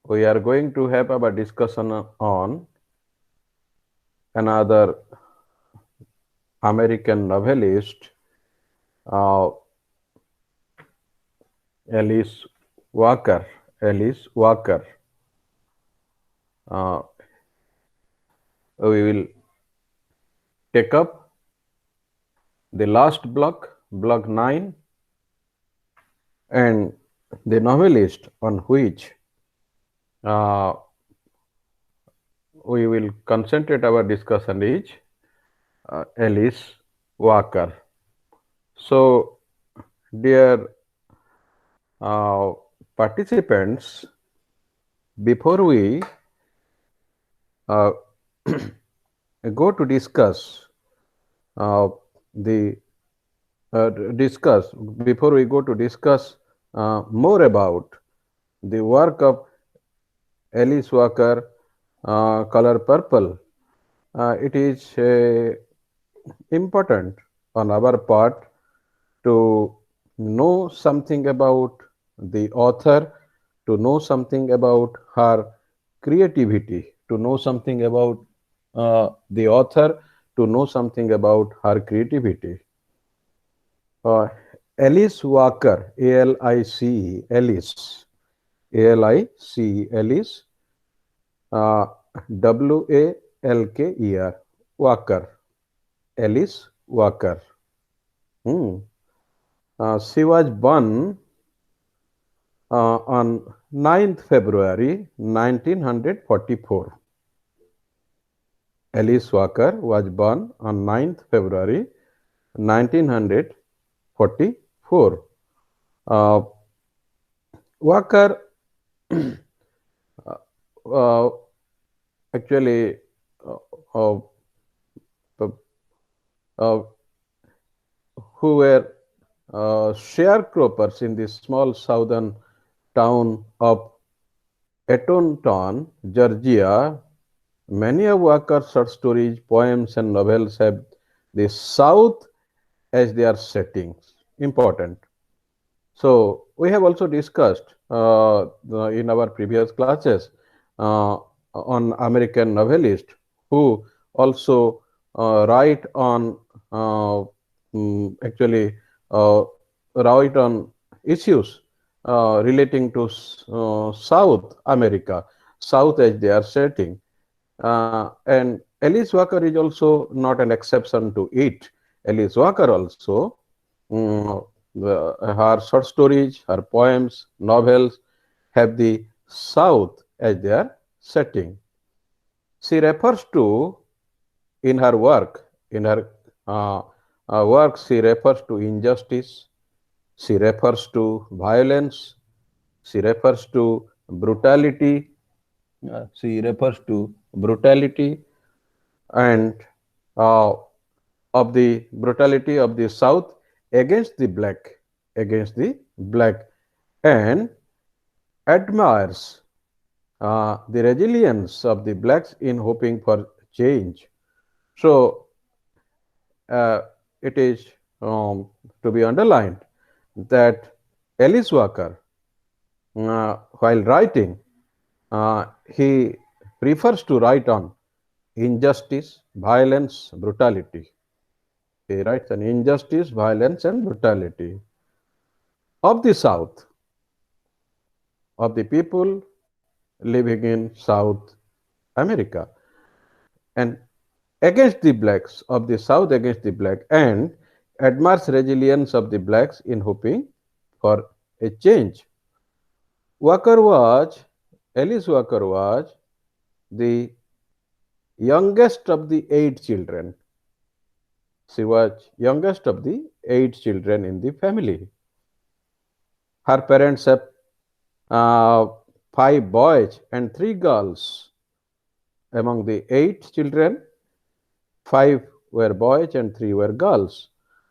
we are going to have our discussion on another American novelist, uh, Alice Walker. Alice Walker. Uh, we will take up the last block, block 9, and the novelist on which uh, we will concentrate our discussion is Alice Walker. So, dear uh, participants, before we uh, go to discuss uh, the discuss before we go to discuss more about the work of Alice Walker, Color Purple. It is important on our part to know something about the author, to know something about her creativity, to know something about the author, to know something about her creativity. Uh, Alice Walker, A-L-I-C-E, Alice, A-L-I-C-E, Alice, uh, W-A-L-K-E-R, Walker, Alice Walker. Hmm. She was born on 9th February 1944. Alice Walker was born on 9th February 1944. Uh, Walker uh, actually uh, uh, uh, who were sharecroppers in the small southern town of Etonton, Georgia. Many of Walker's short stories, poems, and novels have the South as their settings. Important. So, we have also discussed in our previous classes on American novelists who also write on actually write on issues relating to South America, South as their setting. And Alice Walker is also not an exception to it. Alice Walker also, her short stories, her poems, novels have the South as their setting. She refers to in her work, she refers to injustice, she refers to violence, she refers to brutality, she refers to brutality and uh, of the brutality of the South against the black, and admires the resilience of the blacks in hoping for change. So, uh, it is to be underlined that Alice Walker, while writing, he prefers to write on injustice, violence, brutality. He writes on injustice, violence, and brutality of the South, of the people living in South America, and against the blacks of the South against the black, and admires resilience of the blacks in hoping for a change. Walker was, Alice Walker was the youngest of the 8 children. She was youngest of the 8 children in the family. Her parents have uh, 5 boys and 3 girls. Among the 8 children, 5 were boys and 3 were girls.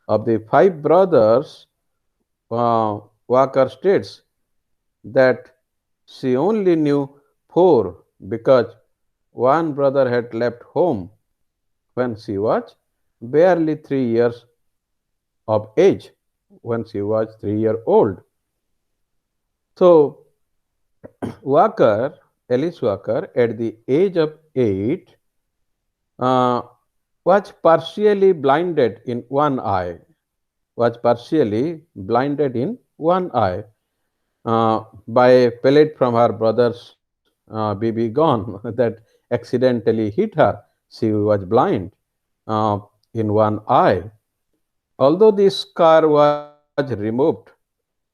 Of the 5 brothers, Walker states that she only knew 4 because one brother had left home when she was barely 3 years of age, when she was 3 years old. So, Walker Alice Walker, at the age of 8, uh, was partially blinded in one eye, was partially blinded in one eye by a pellet from her brother's BB gun that accidentally hit her. She was blind uh, in one eye. Although this scar was removed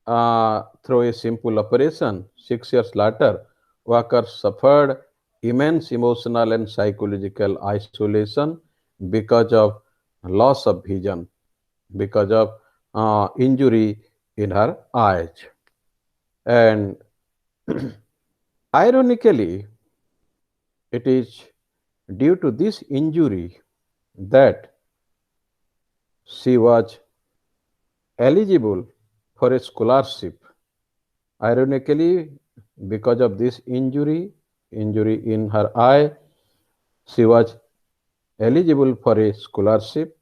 through a simple operation, 6 years later, Walker suffered immense emotional and psychological isolation because of loss of vision, because of injury in her eyes. And ironically, it is due to this injury that she was eligible for a scholarship. Ironically, because of this injury in her eye, she was eligible for a scholarship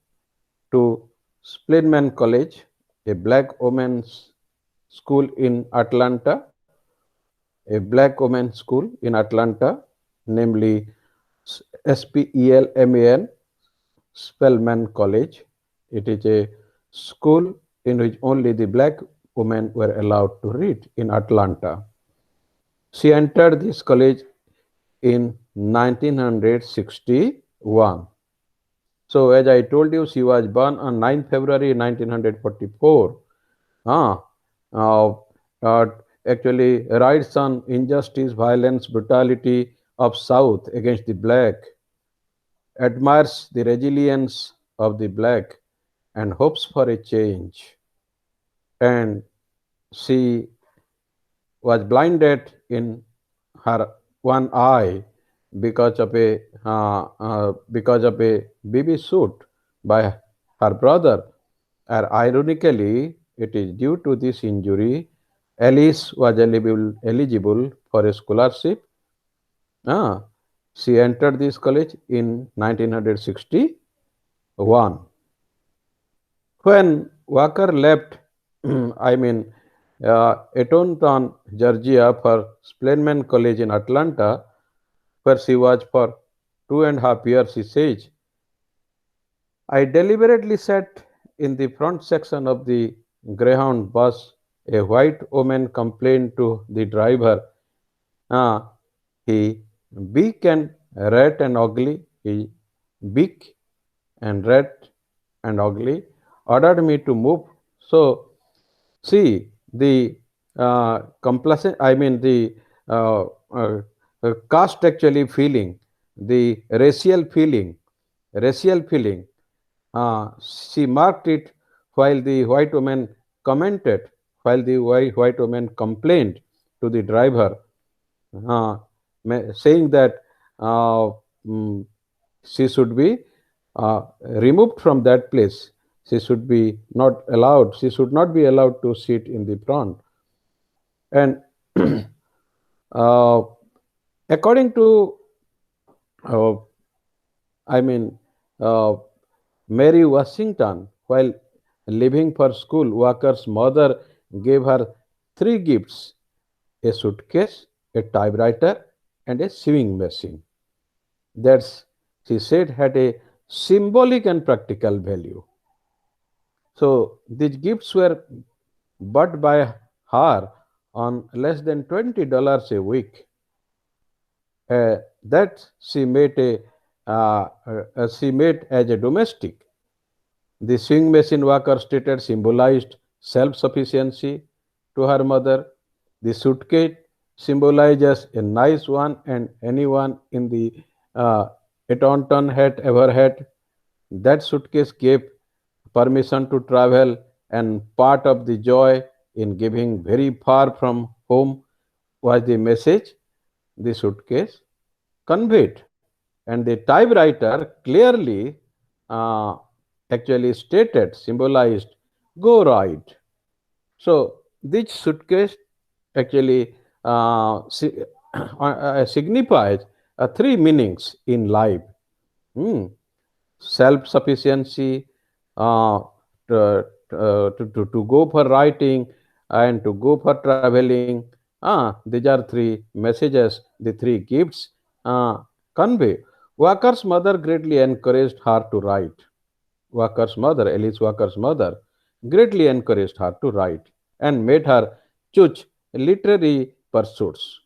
to Spelman College, a black women's school in Atlanta, a black women's school in Atlanta, namely SPELMAN, Spelman College. It is a school in which only the black women were allowed to read in Atlanta. She entered this college in 1961. So, as I told you, she was born on 9th February 1944. Ah, uh, uh, actually writes on injustice, violence, brutality of South against the black, admires the resilience of the black, and hopes for a change. And she was blinded in her one eye because of a BB shoot by her brother. And ironically, it is due to this injury, Alice was eligible for a scholarship. Ah, she entered this college in 1961. When Walker left, I mean, Etonton, Georgia, for Spelman College in Atlanta, where she was for 2.5 years, she says, I deliberately sat in the front section of the Greyhound bus. A white woman complained to the driver, ah, he big and rat and ugly, he big and rat and ugly, ordered me to move. So, see, the complacent, I mean, the uh, uh, caste actually feeling, the racial feeling, she marked it while the white woman commented, while the white woman complained to the driver, uh, saying that uh, mm, she should be removed from that place. She should not be allowed to sit in the front. And uh, according to, uh, I mean, uh, Mary Washington, while leaving for school, Walker's mother gave her three gifts: a suitcase, a typewriter, and a sewing machine. That's, she said, had a symbolic and practical value. So these gifts were bought by her on less than $20 a week. That she made as a domestic. The swing machine Walker stated symbolized self-sufficiency to her mother. The suitcase symbolizes a nice one, and anyone in the uh, Etonton had ever had. That suitcase gave permission to travel, and part of the joy in giving very far from home was the message the suitcase conveyed. And the typewriter clearly uh, actually stated, symbolized, go right. So this suitcase actually signifies three meanings in life. Hmm. Self-sufficiency, uh, to go for writing and to go for traveling. These are three messages, the three gifts convey. Walker's mother greatly encouraged her to write. Walker's mother, Alice Walker's mother, greatly encouraged her to write and made her choose literary pursuits.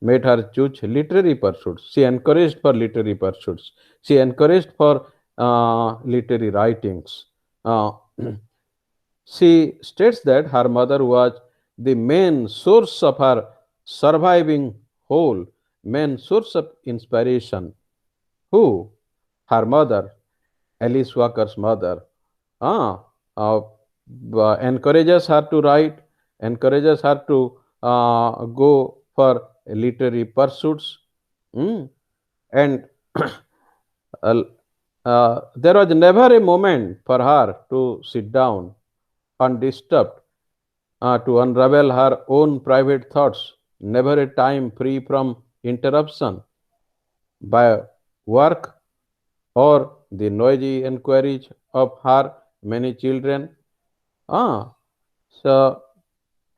Made her choose literary pursuits. She encouraged for literary pursuits. She encouraged for literary writings. Uh, she states that her mother was the main source of her surviving whole, main source of inspiration. Who? Her mother, Alice Walker's mother. Ah, uh, encourages her to write, encourages her to go for literary pursuits. Mm. And uh, there was never a moment for her to sit down undisturbed to unravel her own private thoughts, never a time free from interruption by work or the noisy inquiries of her many children. Ah, so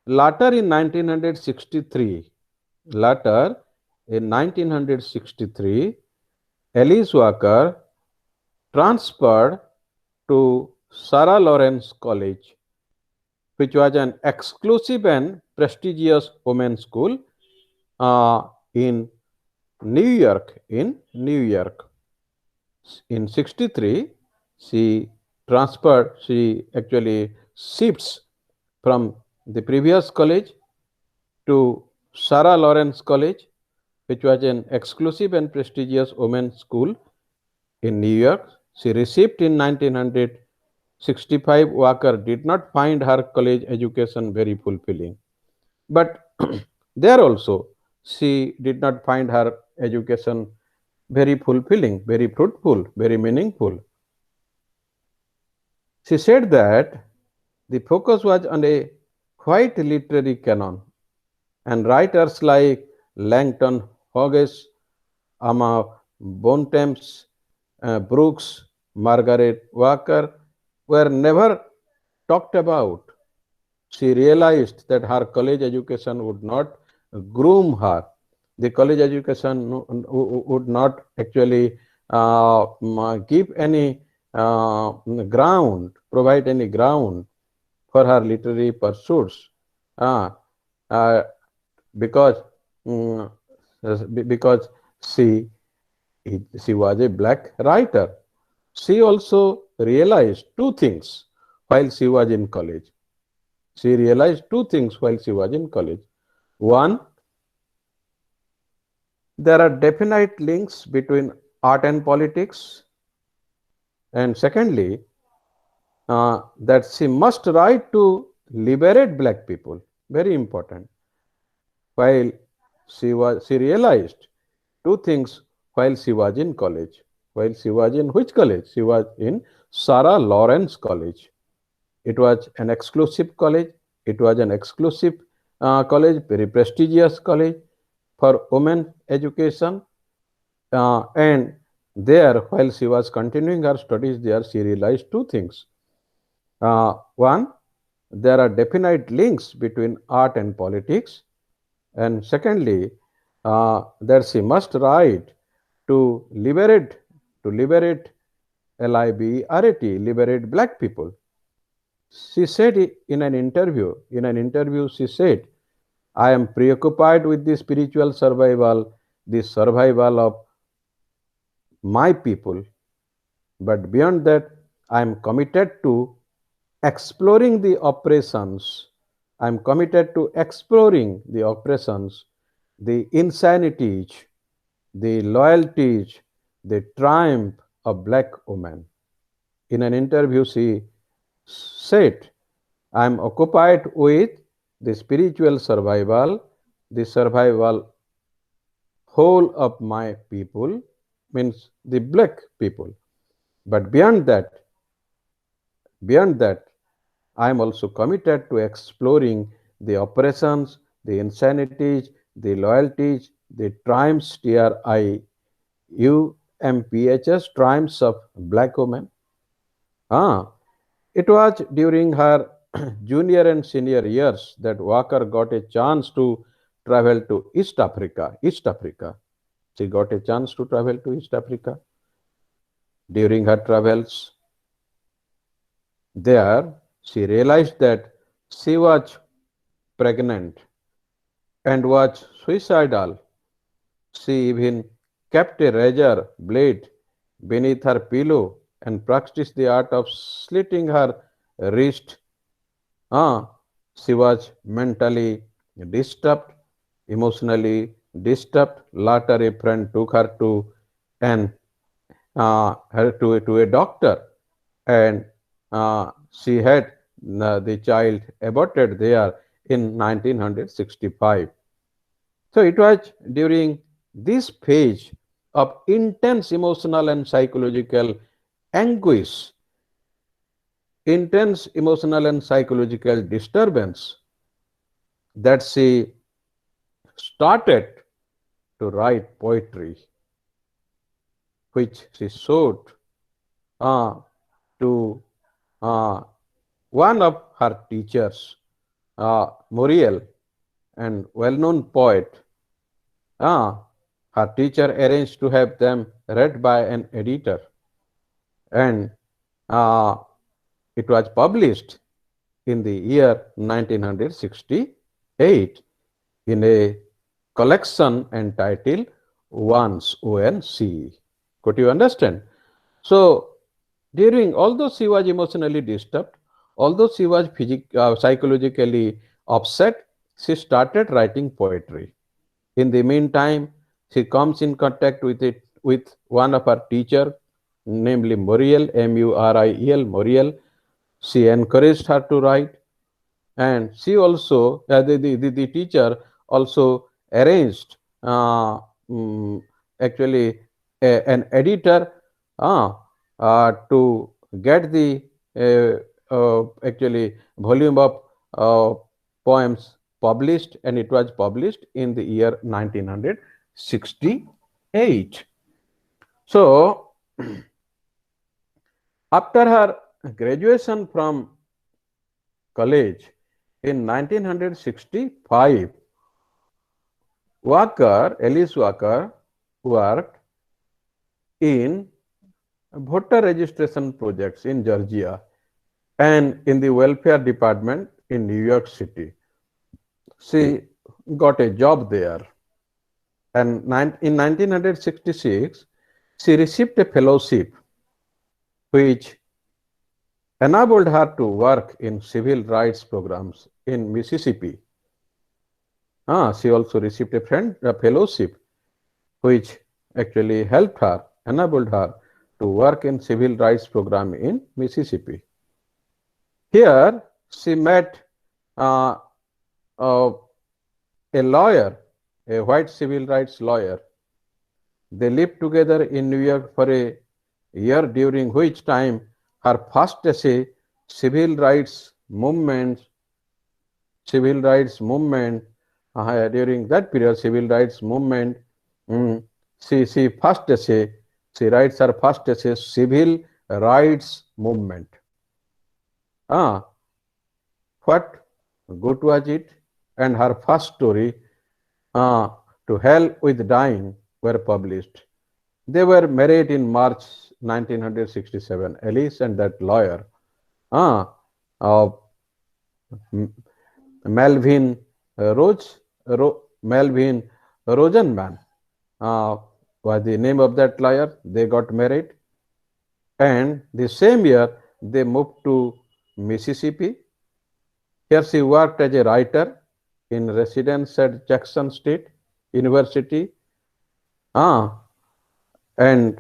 later in 1963, later in 1963, Alice Walker transferred to Sarah Lawrence College, which was an exclusive and prestigious women's school in New York. In New York, in 63, she she actually shifts from the previous college to Sarah Lawrence College, which was an exclusive and prestigious women's school in New York. She received in 1965. Walker did not find her college education very fulfilling. But there also, she did not find her education very fulfilling, very fruitful, very meaningful. She said that the focus was on a white literary canon, and writers like Langton Hughes, Amma Bontemps, Brooks, Margaret Walker were never talked about. She realized that her college education would not groom her. The college education would not actually give any provide any ground for her literary pursuits. Uh, uh, because mm, because she she was a black writer. She also realized two things while she was in college. She realized two things while she was in college. One, there are definite links between art and politics. And secondly, that she must write to liberate black people. Very important. While she realized two things while she was in college. While she was in which college? She was in Sarah Lawrence College. It was an exclusive college. It was an exclusive college, very prestigious college for women education. And there, while she was continuing her studies there, she realized two things. One, there are definite links between art and politics. And secondly, that she must write to liberate liberate liberate black people. She said in an interview, she said, I am preoccupied with the spiritual survival, the survival of my people, but beyond that, I am committed to exploring the oppressions. I am committed to exploring the oppressions, the insanities, the loyalties, the triumph of black women. In an interview, she said, I am occupied with the spiritual survival, the survival whole of my people, means the black people. But beyond that, I am also committed to exploring the oppressions, the insanities, the loyalties, the triumphs, triumphs of black women. Ah, it was during her junior and senior years that Walker got a chance to travel to East Africa. East Africa. She got a chance to travel to East Africa. During her travels there, she realized that she was pregnant and was suicidal. She even kept a razor blade beneath her pillow and practiced the art of slitting her wrist. Ah, she was mentally disturbed, emotionally disturbed. Later, a friend took her to an to a doctor, and she had the child aborted there in 1965. So it was during this phase of intense emotional and psychological anguish, intense emotional and psychological disturbance, that she started to write poetry, which she showed uh, to uh, one of her teachers, Muriel, and well-known poet. Uh, Her teacher arranged to have them read by an editor, and uh, it was published in the year 1968 in a collection entitled Once ONC. Could you understand? So, during, although she was emotionally disturbed, although she was psychologically upset, she started writing poetry. In the meantime, she comes in contact with one of her teacher, namely Muriel, Muriel, Muriel. She encouraged her to write, and she also the teacher also arranged mm, actually an editor uh, to get the actually volume of uh, poems published, and it was published in the year 1968. So after her graduation from college in 1965, Alice Walker, worked in voter registration projects in Georgia and in the welfare department in New York City. She got a job there, and in 1966, she received a fellowship which enabled her to work in civil rights programs in Mississippi. She also received a fellowship which actually helped her, enabled her to work in civil rights program in Mississippi. Here, she met uh, uh, a lawyer, a white civil rights lawyer. They lived together in New York for a year, during which time her first essay, Civil Rights Movement, Civil Rights Movement, during that period, Civil Rights Movement, mm, she first essay, she writes her first essay, Civil Rights Movement. Ah, what good was it? And her first story, uh, To Hell with Dying, were published. They were married in March 1967. Alice and that lawyer, uh, uh, Melvin Melvin Rosenman, uh, was the name of that lawyer. They got married, and the same year they moved to Mississippi. Here she worked as a writer in residence at Jackson State University. Ah, and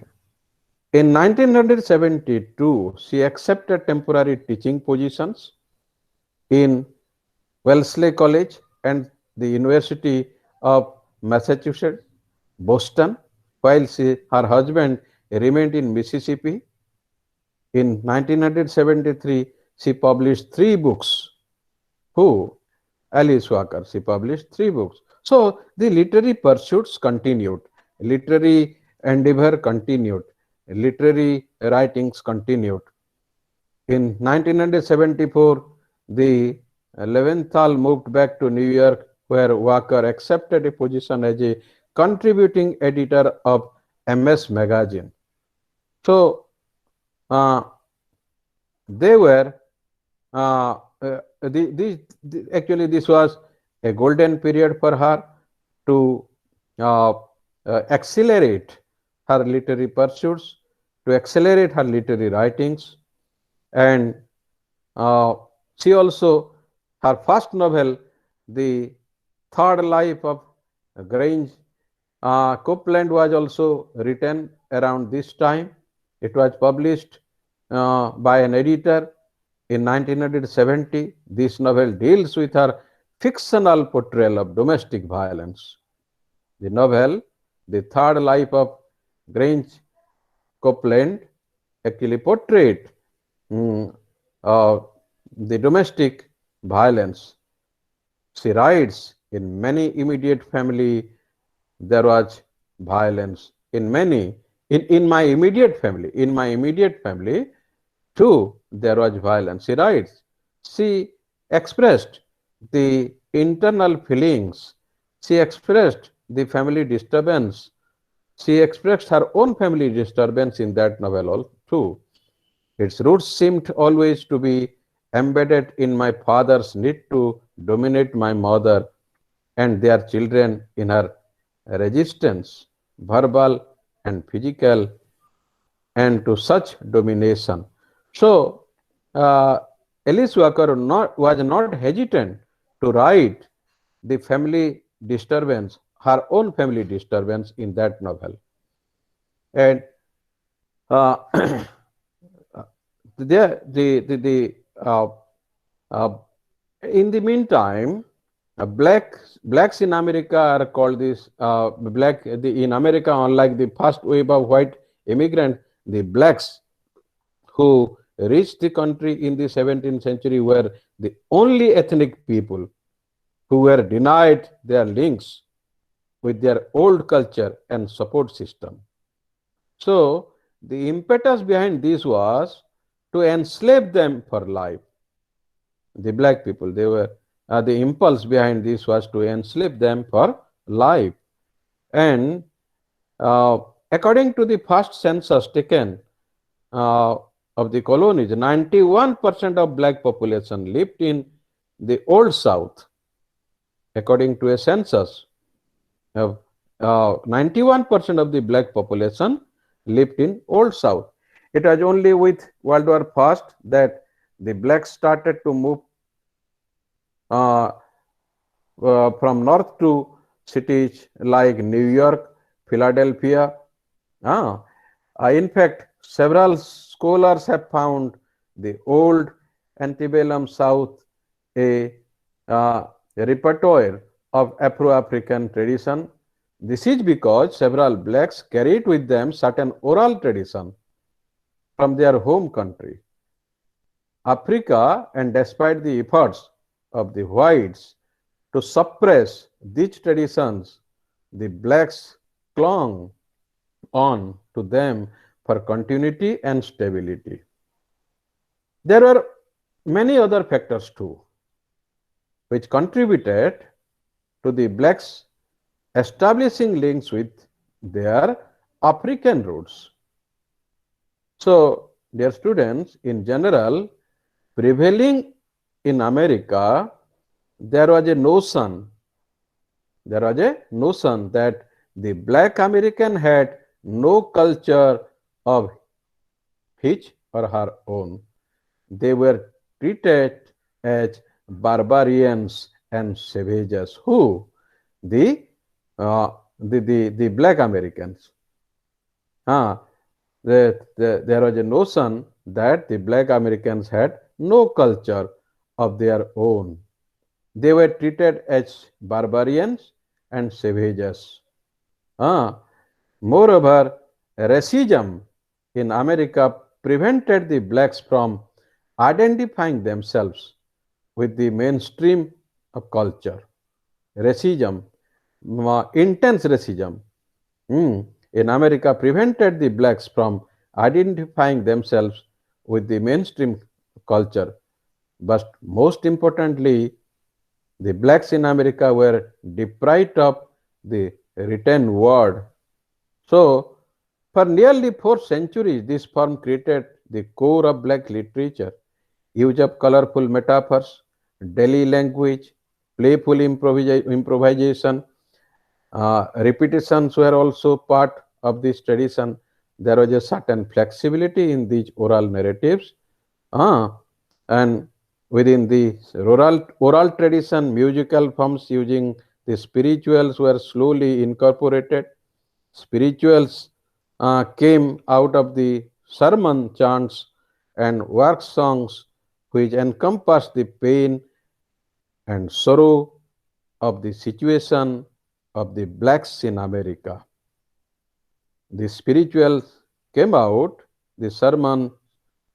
in 1972, she accepted temporary teaching positions in Wellesley College and the University of Massachusetts, Boston, while her husband remained in Mississippi. In 1973, she published three books. Who? Alice Walker. She published three books. So the literary pursuits continued, literary endeavor continued, literary writings continued. In 1974, The Leventhal moved back to New York, where Walker accepted a position as a contributing editor of MS Magazine. So uh, they were actually this was a golden period for her to uh, accelerate her literary pursuits, to accelerate her literary writings, and uh, she also her first novel, The Third Life of Grange Copeland, was also written around this time. It was published by an editor in 1970. This novel deals with her fictional portrayal of domestic violence. The novel, The Third Life of Grange Copeland, actually portrayed mm, uh, the domestic violence. She writes, in many immediate family there was violence. In my immediate family, too, there was violence. She writes, she expressed the internal feelings. She expressed the family disturbance. She expressed her own family disturbance in that novel too. Its roots seemed always to be embedded in my father's need to dominate my mother and their children in her resistance, verbal and physical, and to such domination. So, uh, Alice Walker was not hesitant to write the family disturbance, her own family disturbance in that novel. And uh, the uh, in the meantime, blacks in America are called this in America, unlike the first wave of white immigrant, the blacks who reached the country in the 17th century were the only ethnic people who were denied their links with their old culture and support system. So the impetus behind this was to enslave them for life. The black people, they were the impulse behind this was to enslave them for life. And uh, according to the first census taken uh, of the colonies, 91% of black population lived in the old South. According to a census, of 91% of the black population lived in old South. It was only with World War I that the blacks started to move uh, from north to cities like New York, Philadelphia. Uh, in fact, several scholars have found the old antebellum South a, a repertoire of Afro-African tradition. This is because several blacks carried with them certain oral tradition from their home country, Africa, and despite the efforts of the whites to suppress these traditions, the blacks clung on to them for continuity and stability. There were many other factors too, which contributed to the blacks establishing links with their African roots. So, dear students, in general, prevailing in America, there was a notion, that the black American had no culture of his or her own. They were treated as barbarians and savages. Who? The the black Americans. Uh, there was a notion that the black Americans had no culture of their own. They were treated as barbarians and savages. Uh, Moreover, racism in America prevented the blacks from identifying themselves with the mainstream of culture. Racism, intense racism, in America prevented the blacks from identifying themselves with the mainstream culture. But most importantly, the blacks in America were deprived of the written word. So, for nearly 4 centuries, this form created the core of black literature. Use of colorful metaphors, daily language, playful improvisation, repetitions were also part of this tradition. There was a certain flexibility in these oral narratives. Uh, and within the oral tradition, musical forms using the spirituals were slowly incorporated. Spirituals came out of the sermon chants and work songs, which encompassed the pain and sorrow of the situation of the blacks in America. The spirituals came out, the sermon,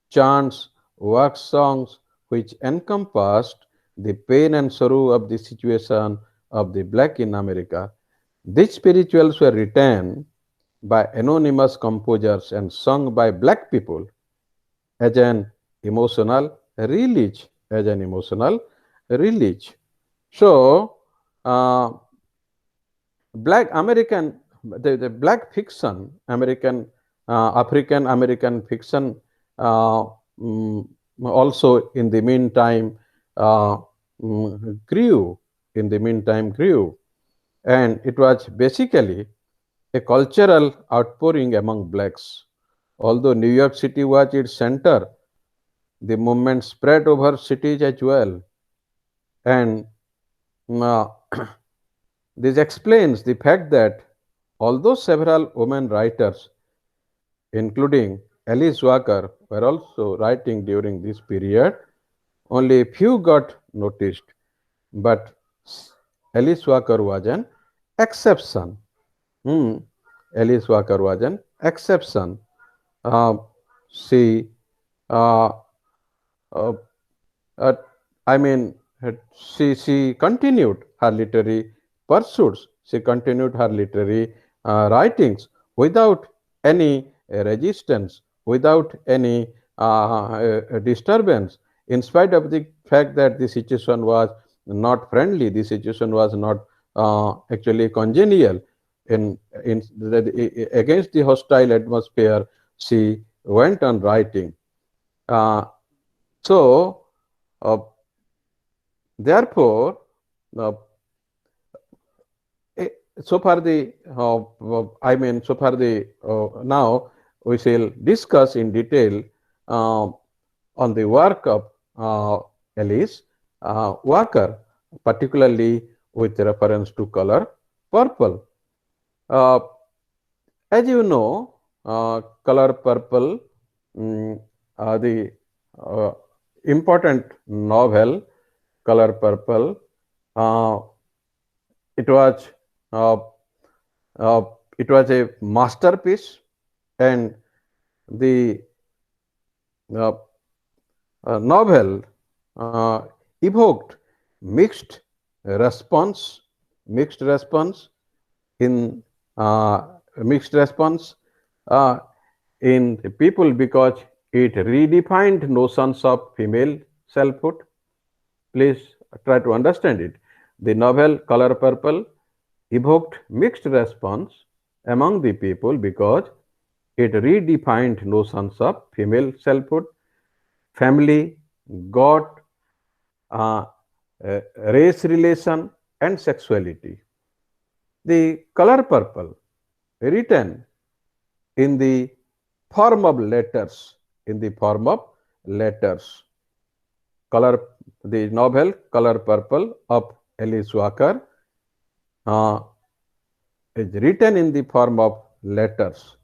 chants, work songs, which encompassed the pain and sorrow of the situation of the black in America. These spirituals were written by anonymous composers and sung by black people as an emotional release, as an emotional release. So, uh, black American, the black fiction, African American fiction, uh, mm, also in the meantime uh, grew. In the meantime, grew, and it was basically a cultural outpouring among blacks. Although New York City was its center, the movement spread over cities as well, and uh, this explains the fact that although several women writers, including Alice Walker, were also writing during this period, only a few got noticed. But Alice Walker was an exception. Hmm. Alice Walker was an exception. Uh, she uh, uh, Uh, I mean, she continued her literary pursuits. She continued her literary writings without any resistance, without any disturbance. In spite of the fact that the situation was not friendly, the situation was not actually congenial. In against the hostile atmosphere, she went on writing. Uh, so. Uh, Therefore, uh, eh, so far the so far the now we shall discuss in detail uh, on the work of Alice Walker, particularly with reference to color purple. Uh, as you know, color purple, mm, the uh, important novel, color purple. Uh, it was uh, uh, it was a masterpiece, and the uh, novel evoked mixed response, mixed response in mixed response uh, in the people because it redefined notions of female selfhood. Please try to understand it. The novel Color Purple evoked mixed response among the people because it redefined notions of female selfhood, family, God, uh, race relation, and sexuality. The color purple, written in the form of letters, in the form of letters, color, the novel Color Purple of Alice Walker uh, is written in the form of letters.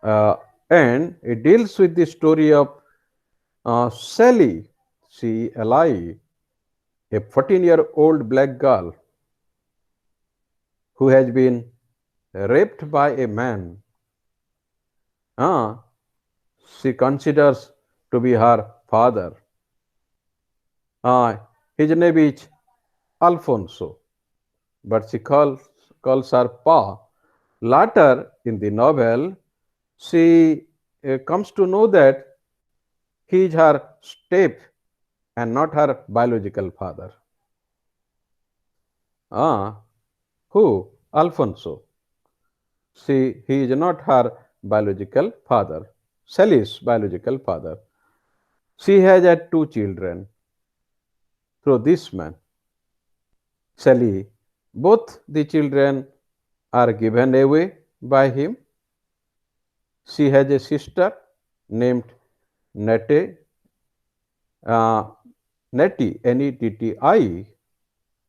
Uh, and it deals with the story of Sally, CLI, a 14-year-old black girl who has been raped by a man uh, she considers to be her father. Uh, his name is Alfonso, but calls her Pa. Later in the novel, she comes to know that he is her and not her biological father. Ah, who? Alfonso. He is not her biological father. Sally's biological father. She has had two children through this man, Sally. Both the children are given away by him. She has a sister named Nette, uh, Nettie, Netti.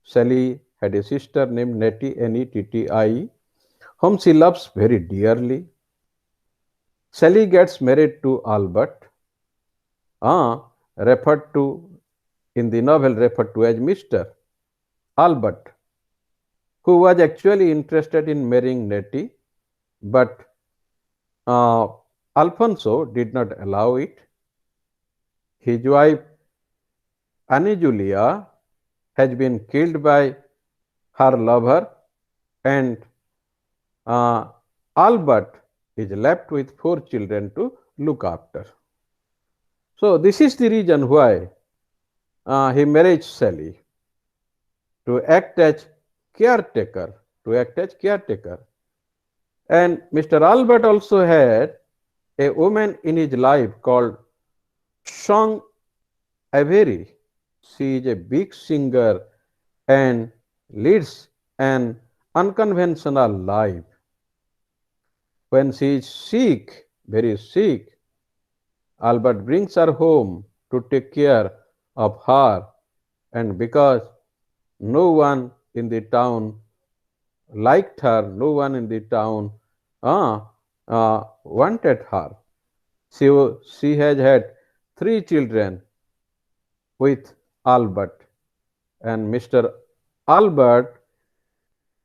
Sally had a sister named Nettie, Netti, whom she loves very dearly. Sally gets married to Albert, referred to in the novel referred to as Mr. Albert, who was actually interested in marrying Nettie, but uh, Alfonso did not allow it. His wife Annie Julia has been killed by her lover, and uh, Albert is left with four children to look after. So, this is the reason why he married Sally to act as caretaker, to act as caretaker. And Mr. Albert also had a woman in his life called Song Avery. She is a big singer and leads an unconventional life. When she is sick, very sick, Albert brings her home to take care of her, and because no one in the town liked her, no one in the town wanted her. She has had three children with Albert, and Mr. Albert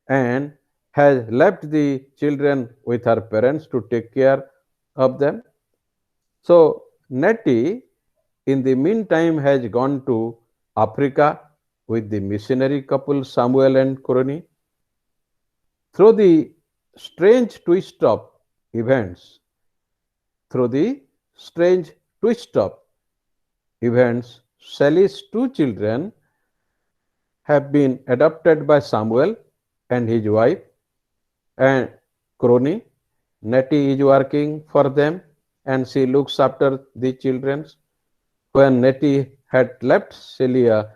and has left the children with her parents to take care of them. So Nettie, in the meantime, has gone to Africa with the missionary couple Samuel and Coroni. Through the strange twist of events, through the strange twist of events, Sally's two children have been adopted by Samuel and his wife, and Crony. Nettie is working for them and she looks after the children. When Nettie had left Celia,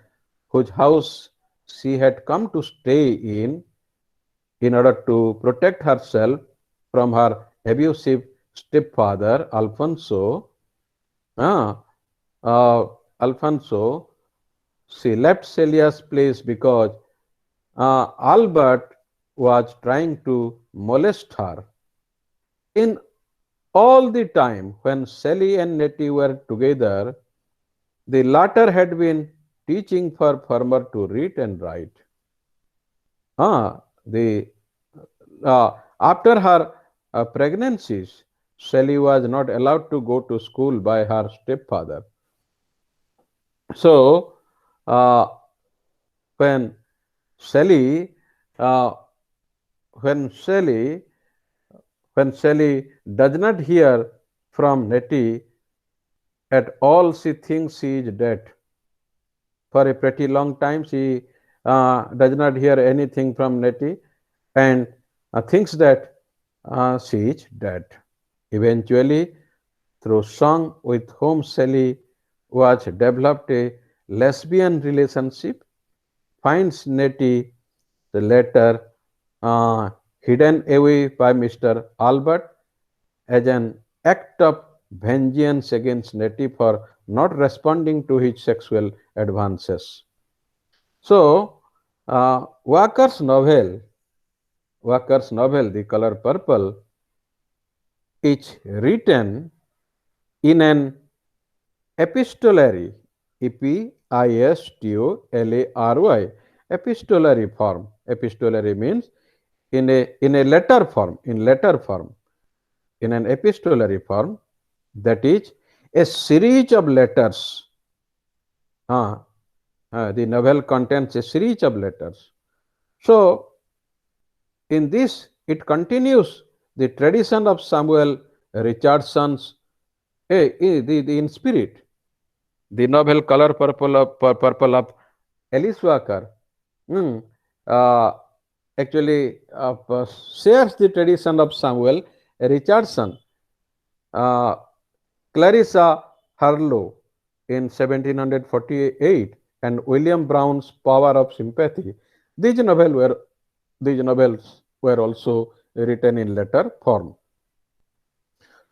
whose house she had come to stay in order to protect herself from her abusive stepfather, Alfonso, uh, uh, Alfonso, she left Celia's place because Albert was trying to molest her. In all the time when Sally and Nettie were together, the latter had been teaching her farmer to read and write. The After her pregnancies, Sally was not allowed to go to school by her stepfather. So, uh, when Sally, uh, when Sally, when Sally does not hear from Nettie at all, she thinks she is dead. For a pretty long time, she does not hear anything from Nettie and thinks that she is dead. Eventually, through song with whom Sally was developed a lesbian relationship, finds Nettie the letter uh, hidden away by Mr. Albert as an act of vengeance against Nettie for not responding to his sexual advances. So, Walker's novel, The Color Purple, is written in an epistolary, epistolary, epistolary form. Epistolary means in a letter form, in an epistolary form, that is a series of letters. The novel contains a series of letters. So, in this, it continues the tradition of Samuel Richardson's in spirit. The novel Purple of Alice Walker mm, uh, actually shares the tradition of Samuel Richardson, uh, Clarissa Harlow in 1748, and William Brown's Power of Sympathy. These novels were these novels were also written in letter form.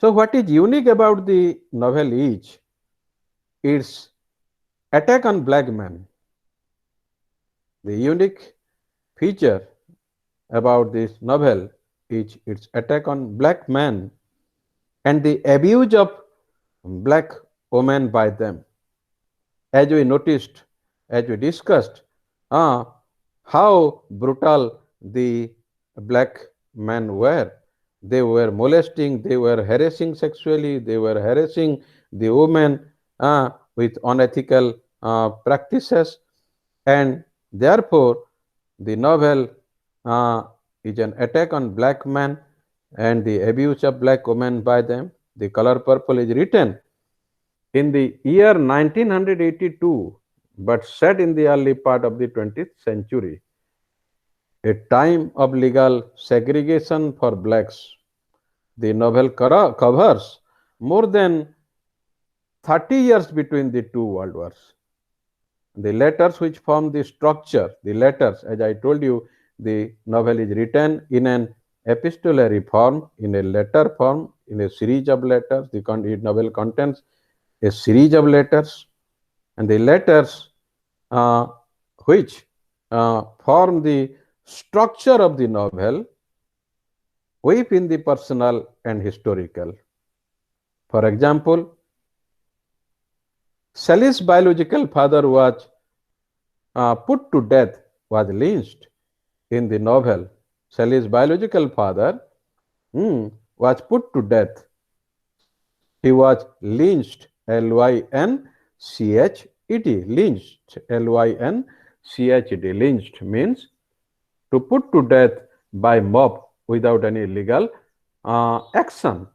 So, what is unique about the novel is its attack on black men. The unique feature about this novel is its attack on black men and the abuse of black women by them. As we noticed, as we discussed, uh, how brutal the black men were. They were molesting, they were harassing sexually, they were harassing the women with unethical practices, and therefore the novel uh, is an attack on black men and the abuse of black women by them. The Color Purple is written in the year 1982, but set in the early part of the 20th century, a time of legal segregation for blacks. The novel covers more than 30 years between the two world wars. The letters which form the structure, the letters, as I told you, the novel is written in an epistolary form, in a letter form, in a series of letters. The novel contains a series of letters, and the letters uh, which form the structure of the novel weave in the personal and historical. For example, Sally's biological father was put to death, was lynched in the novel. Sally's biological father was put to death. He was lynched, Lynched, lynched, Lynched. Lynched means to put to death by mob without any legal action,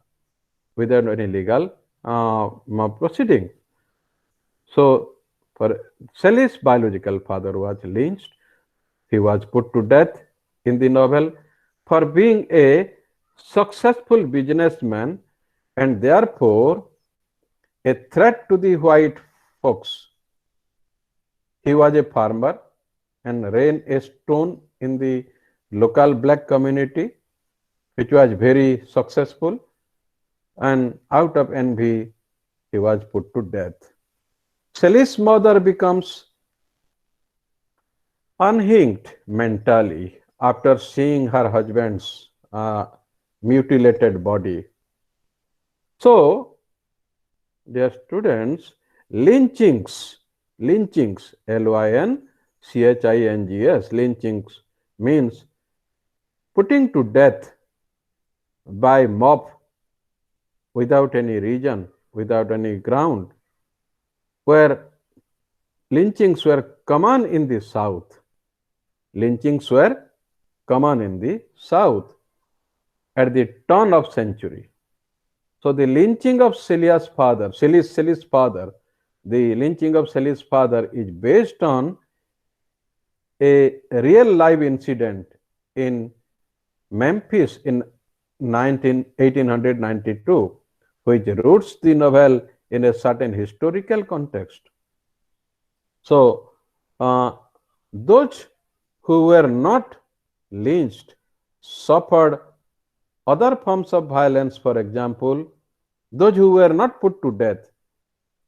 without any legal proceeding. So, for Sally's biological father was lynched. He was put to death in the novel for being a successful businessman and therefore a threat to the white folks. He was a farmer and ran a stone in the local black community, which was very successful, and out of envy, he was put to death. Sally's mother becomes unhinged mentally after seeing her husband's mutilated body. So, dear students, lynchings, Lynchings, lynchings means putting to death by mob without any reason, without any ground, where lynchings were common in the South. Lynchings were common in the South at the turn of century. So the lynching of Sally's father, the lynching of Sally's father is based on a real life incident in Memphis in 1892, which roots the novel in a certain historical context. So, those who were not lynched suffered other forms of violence. For example, those who were not put to death,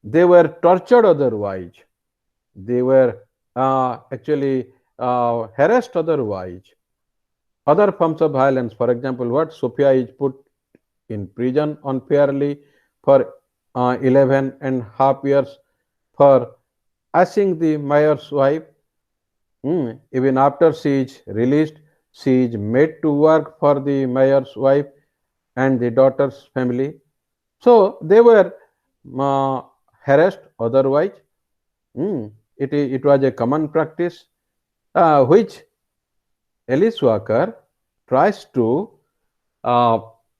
they were tortured otherwise. They were actually harassed otherwise. Other forms of violence, for example, what Sophia is put in prison unfairly for 11.5 years for asking the mayor's wife. Even after she is released, she is made to work for the mayor's wife and the daughter's family. So they were uh, harassed otherwise. It was a common practice which Alice Walker tries to uh,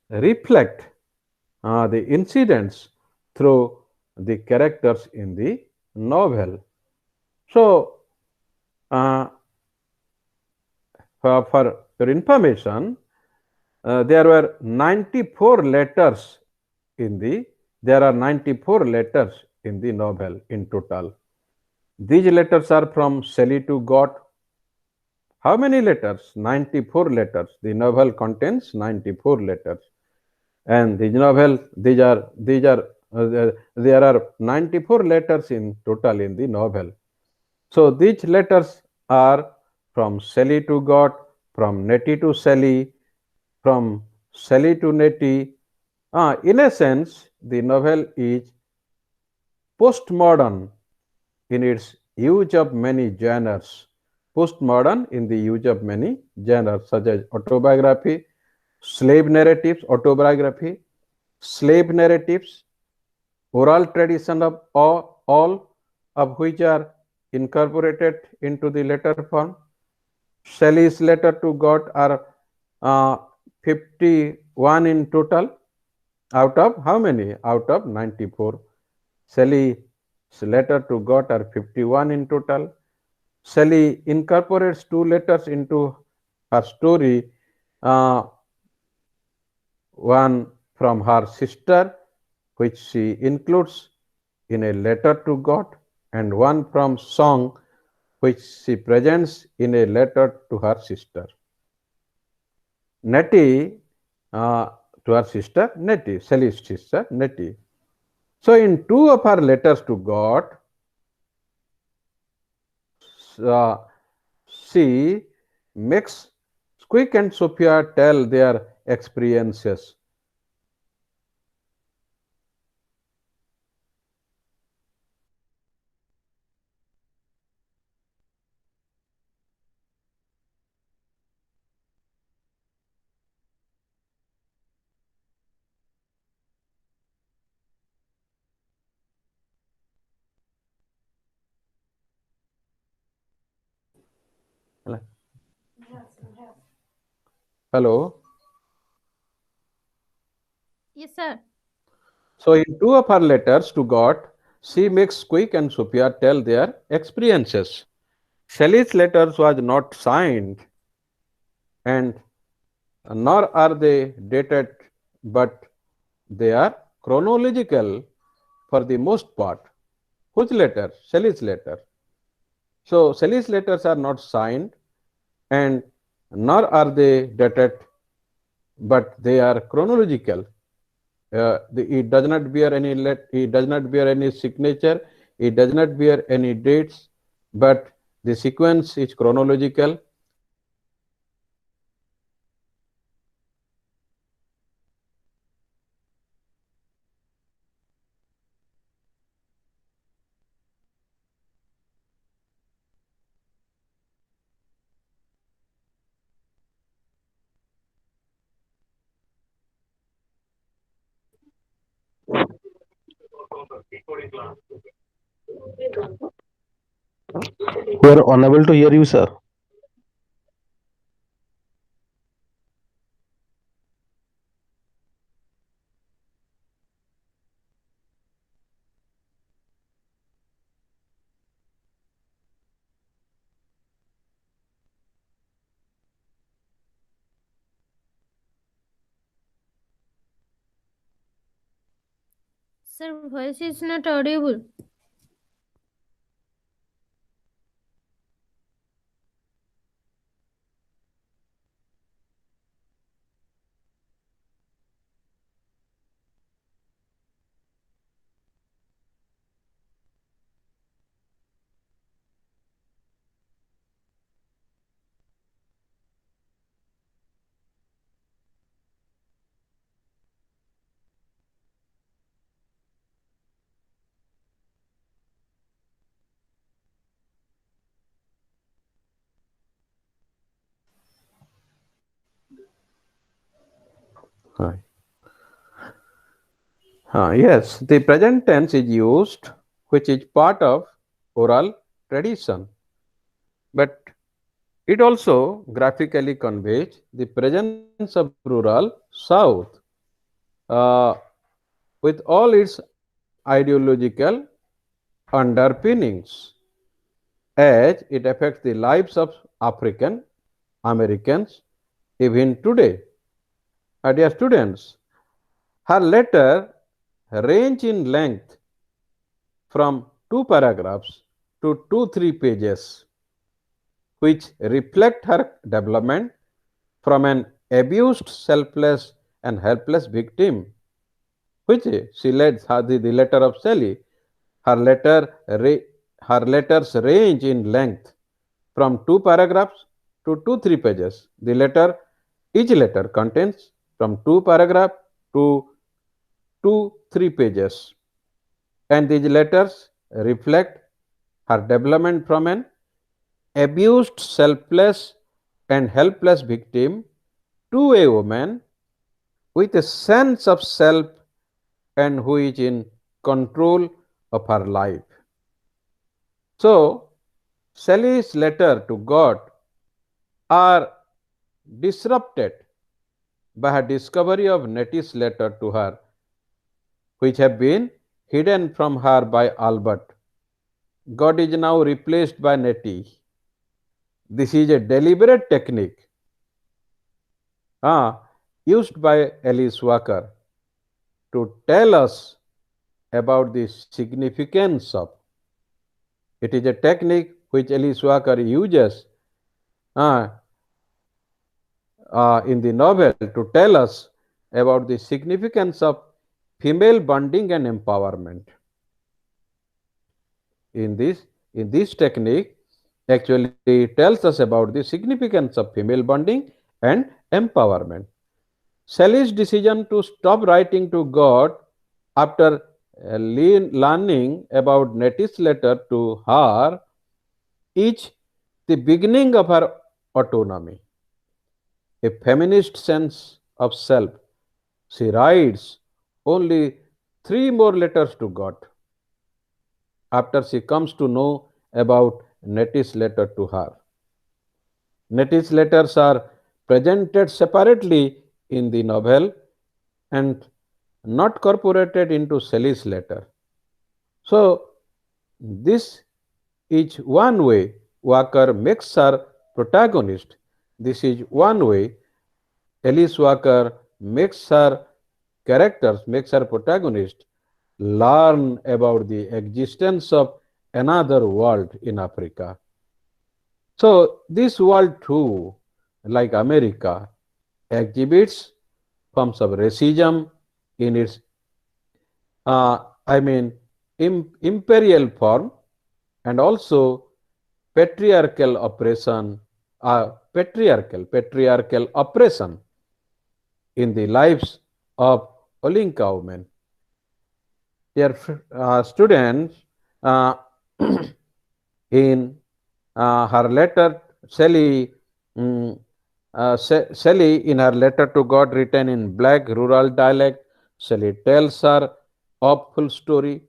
reflect the incidents through the characters in the novel. So, uh, for your information, there were 94 letters in the there are 94 letters in the novel in total. These letters are from Sally to God. How many letters? 94 letters. The novel contains 94 letters. And the novel, there are 94 letters in total in the novel. So these letters are from Sally to God, from Nettie to Sally, from Sally to Nettie. In a sense, the novel is postmodern in its use of many genres. Postmodern in the use of many genres such as autobiography, slave narratives, autobiography, slave narratives, oral tradition of all of which are incorporated into the letter form. Shelley's letter to God are uh, 51 in total out of how many? Out of 94. Shelley's letter to God are 51 in total. Shelley incorporates two letters into her story, uh, one from her sister, which she includes in a letter to God, and one from song, which she presents in a letter to her sister. Nettie, uh, to her sister, Nettie, Shelley's sister, Nettie. So, in two of her letters to God, uh, she makes Squeak and Sophia tell their experiences. Hello. Yes, sir. So, in two of her letters to God, she makes Squeak and Sophia tell their experiences. Shelley's letters was not signed, and nor are they dated, but they are chronological for the most part. Whose letter? Shelley's letter. So, Shelley's letters are not signed, and nor are they dated, but they are chronological. It does not bear any it does not bear any signature, it does not bear any dates, but the sequence is chronological. We are unable to hear you, sir. Sir, voice is not audible. Hi. Yes, the present tense is used, which is part of oral tradition, but it also graphically conveys the presence of rural South uh, with all its ideological underpinnings as it affects the lives of African Americans even today. Dear students, her letter range in length from two paragraphs to 2-3 pages, which reflect her development from an abused, selfless, and helpless victim, which she led the letter of Sally. Her her letters range in length from two paragraphs to 2-3 pages. Each letter contains from two paragraphs to 2-3 pages, and these letters reflect her development from an abused, selfless, and helpless victim to a woman with a sense of self and who is in control of her life. So, Sally's letter to God are disrupted by her discovery of Nettie's letter to her, which have been hidden from her by Albert. God is now replaced by Nettie. This is a deliberate technique uh, used by Alice Walker to tell us about the significance of. It is a technique which Alice Walker uses uh, in the novel to tell us about the significance of female bonding and empowerment. In this, in this technique, actually tells us about the significance of female bonding and empowerment. Sally's decision to stop writing to God after learning about Nettie's letter to her is the beginning of her autonomy, a feminist sense of self. She writes only three more letters to God after she comes to know about Nettie's letter to her. Nettie's letters are presented separately in the novel and not incorporated into Sally's letter. So, this is one way Walker makes her protagonist. This is one way Alice Walker makes her protagonist learn about the existence of another world in Africa. So, this world too, like America, exhibits forms of racism in its, I mean, imperial form, and also patriarchal oppression, patriarchal oppression in the lives of Olinka women. Dear students, uh, in her letter, mm, Shelley, in her letter to God written in black rural dialect, Shelley tells her awful story.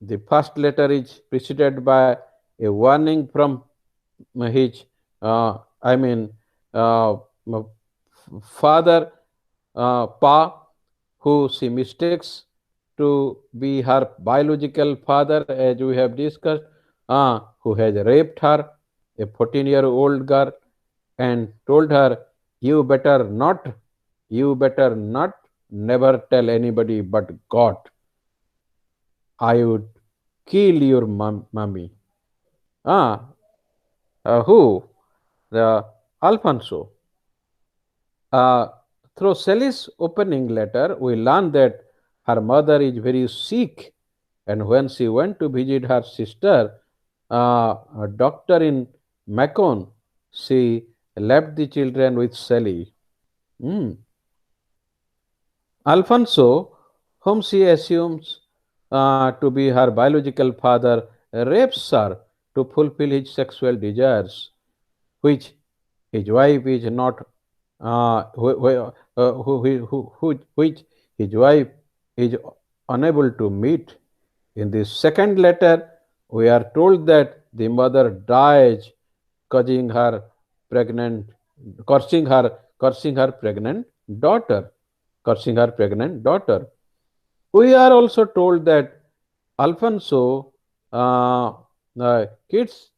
The first letter is preceded by a warning from his, I mean, father, Pa, who she mistakes to be her biological father, as we have discussed, who has raped her, a 14-year-old girl, and told her, "You better not, you better not, never tell anybody but God. I would kill your mummy." Ah, who? The Alfonso. Uh, Through Sally's opening letter, we learn that her mother is very sick, and when she went to visit her sister, a doctor in Macon, she left the children with Sally. Hmm. Alfonso, whom she assumes to be her biological father, rapes her to fulfill his sexual desires, which his wife is not, which his wife is unable to meet. In the second letter, we are told that the mother dies, causing her pregnant, cursing her pregnant daughter, cursing her pregnant daughter. We are also told that Alfonso uh, kids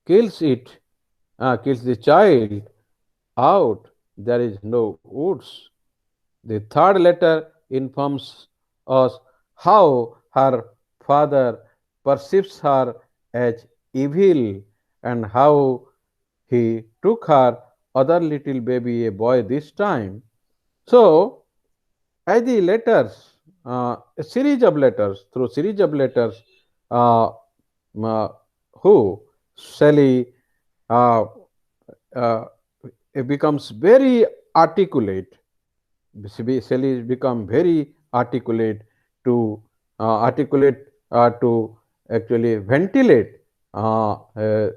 kills it, kills the child out. There is no woods. The third letter informs us how her father perceives her as evil and how he took her other little baby, a boy this time. So, as the letters, a series of letters, through series of letters, uh, uh, who Sally uh, uh, it becomes very articulate. Shelley become very articulate to to actually ventilate the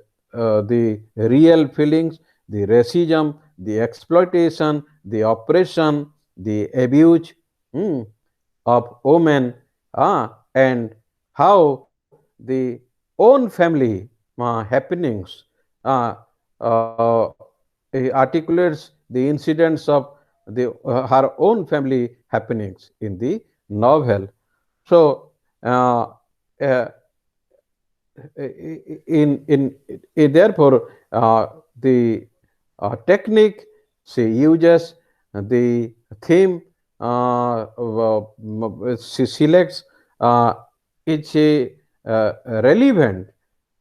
real feelings, the racism, the exploitation, the oppression, the abuse mm, of women, and how the own family happenings uh, uh, articulates the incidents of her own family happenings in the novel. So, uh, uh, therefore, the technique she uses, the theme she selects, uh, is relevant,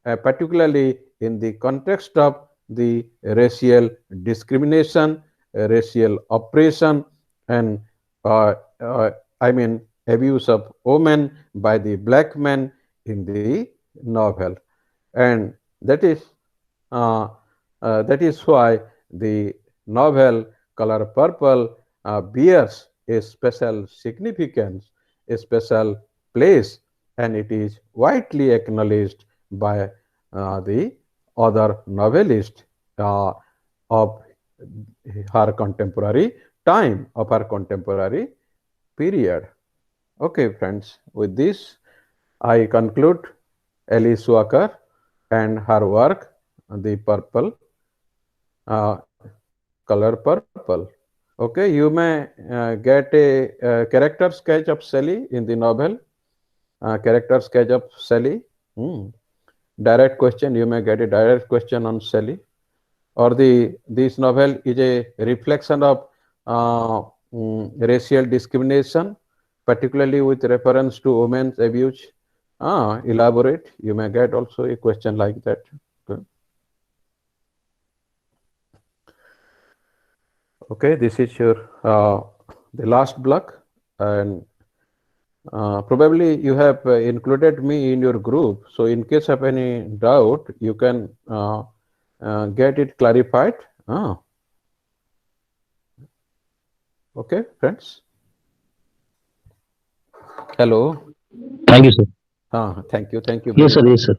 particularly in the context of the racial discrimination, racial oppression, and uh, uh, I mean abuse of women by the black men in the novel, and uh, that is why the novel Color Purple bears a special significance, a special place, and it is widely acknowledged by the other novelists uh, of her contemporary time, of her contemporary period. Okay, friends, with this, I conclude Alice Walker and her work, The Purple, Color Purple. Okay, you may get a character sketch of Sally in the novel, character sketch of Sally. Hmm. Direct question, you may get a direct question on Sally. Or this novel is a reflection of racial discrimination, particularly with reference to women's abuse. Elaborate. You may get also a question like that. Okay, okay, this is your the last block, and probably you have included me in your group. So in case of any doubt, you can get it clarified. Ah, okay, friends. Hello. Thank you, sir. Thank you Yes, very sir. much. Yes, sir.